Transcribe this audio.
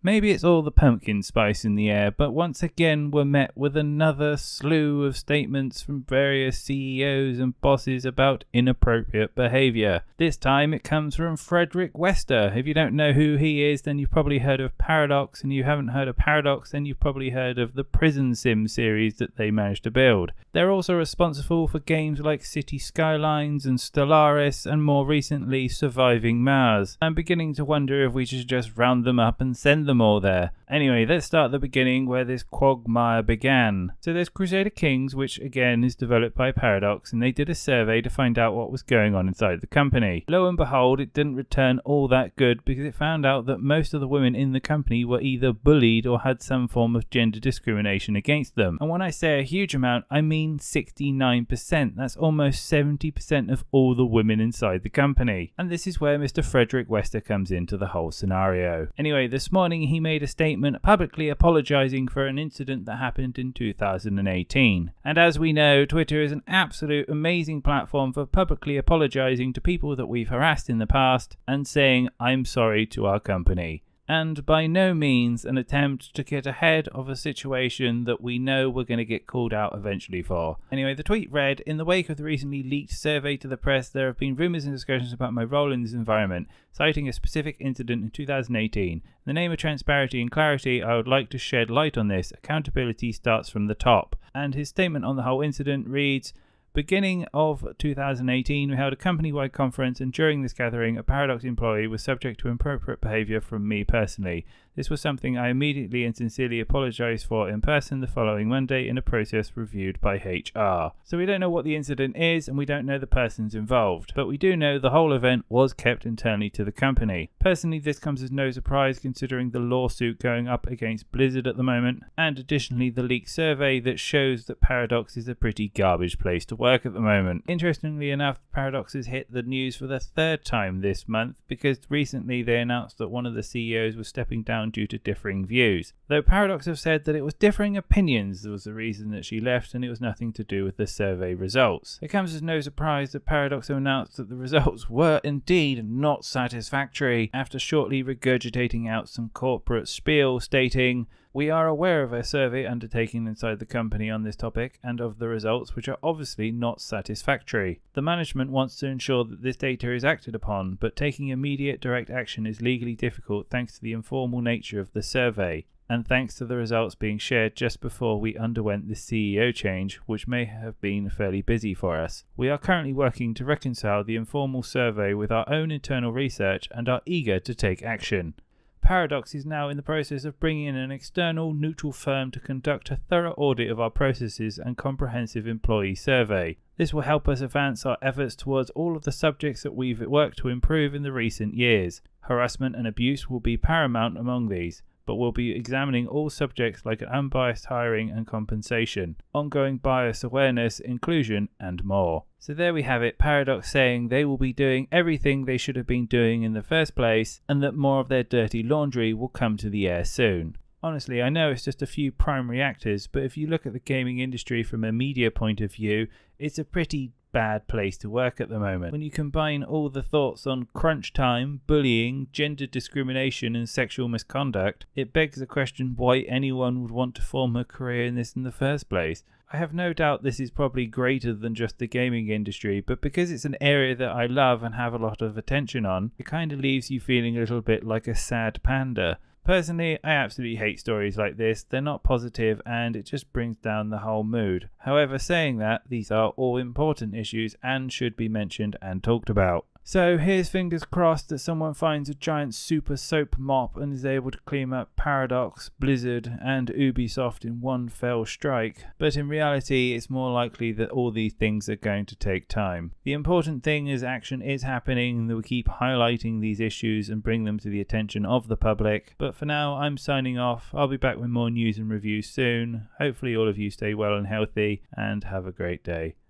Maybe it's all the pumpkin spice in the air, but once again we're met with another slew of statements from various CEOs and bosses about inappropriate behaviour. This time it comes from Frederick Wester. If you don't know who he is, then you've probably heard of Paradox, and you haven't heard of Paradox, then you've probably heard of the Prison Sim series that they managed to build. They're also responsible for games like City Skylines and Stellaris, and more recently Surviving Mars. I'm beginning to wonder if we should just round them up and send them all there. Anyway, let's start at the beginning where this quagmire began. So there's Crusader Kings, which again is developed by Paradox, and they did a survey to find out what was going on inside the company. Lo and behold, it didn't return all that good because it found out that most of the women in the company were either bullied or had some form of gender discrimination against them. And when I say a huge amount, I mean 69%. That's almost 70% of all the women inside the company. And this is where Mr. Frederick Wester comes into the whole scenario. Anyway, this morning he made a statement publicly apologising for an incident that happened in 2018. And as we know, Twitter is an absolute amazing platform for publicly apologising to people that we've harassed in the past and saying, "I'm sorry" to our company. And by no means an attempt to get ahead of a situation that we know we're going to get called out eventually for. Anyway, the tweet read, "In the wake of the recently leaked survey to the press, there have been rumours and discussions about my role in this environment, citing a specific incident in 2018. In the name of transparency and clarity, I would like to shed light on this. Accountability starts from the top." And his statement on the whole incident reads, "Beginning of 2018, we held a company-wide conference, and during this gathering, a Paradox employee was subject to inappropriate behaviour from me personally. This was something I immediately and sincerely apologised for in person the following Monday in a process reviewed by HR." So we don't know what the incident is, and we don't know the persons involved, but we do know the whole event was kept internally to the company. Personally, this comes as no surprise considering the lawsuit going up against Blizzard at the moment, and additionally the leaked survey that shows that Paradox is a pretty garbage place to work at the moment. Interestingly enough, Paradox has hit the news for the third time this month because recently they announced that one of the CEOs was stepping down due to differing views. Though Paradox have said that it was differing opinions that was the reason that she left, and it was nothing to do with the survey results. It comes as no surprise that Paradox have announced that the results were indeed not satisfactory after shortly regurgitating out some corporate spiel stating, "We are aware of a survey undertaken inside the company on this topic and of the results, which are obviously not satisfactory. The management wants to ensure that this data is acted upon, but taking immediate direct action is legally difficult thanks to the informal nature of the survey, and thanks to the results being shared just before we underwent the CEO change, which may have been fairly busy for us. We are currently working to reconcile the informal survey with our own internal research and are eager to take action. Paradox is now in the process of bringing in an external neutral firm to conduct a thorough audit of our processes and comprehensive employee survey. This will help us advance our efforts towards all of the subjects that we've worked to improve in the recent years. Harassment and abuse will be paramount among these, but we'll be examining all subjects like unbiased hiring and compensation, ongoing bias awareness, inclusion, and more." So there we have it, Paradox saying they will be doing everything they should have been doing in the first place, and that more of their dirty laundry will come to the air soon. Honestly, I know it's just a few primary actors, but if you look at the gaming industry from a media point of view, it's a pretty bad place to work at the moment. When you combine all the thoughts on crunch time, bullying, gender discrimination and sexual misconduct, it begs the question why anyone would want to form a career in this in the first place. I have no doubt this is probably greater than just the gaming industry, but because it's an area that I love and have a lot of attention on, it kind of leaves you feeling a little bit like a sad panda. Personally, I absolutely hate stories like this. They're not positive and it just brings down the whole mood. However, saying that, these are all important issues and should be mentioned and talked about. So here's fingers crossed that someone finds a giant super soap mop and is able to clean up Paradox, Blizzard and Ubisoft in one fell strike. But in reality, it's more likely that all these things are going to take time. The important thing is action is happening and that we keep highlighting these issues and bring them to the attention of the public. But for now, I'm signing off. I'll be back with more news and reviews soon. Hopefully all of you stay well and healthy and have a great day.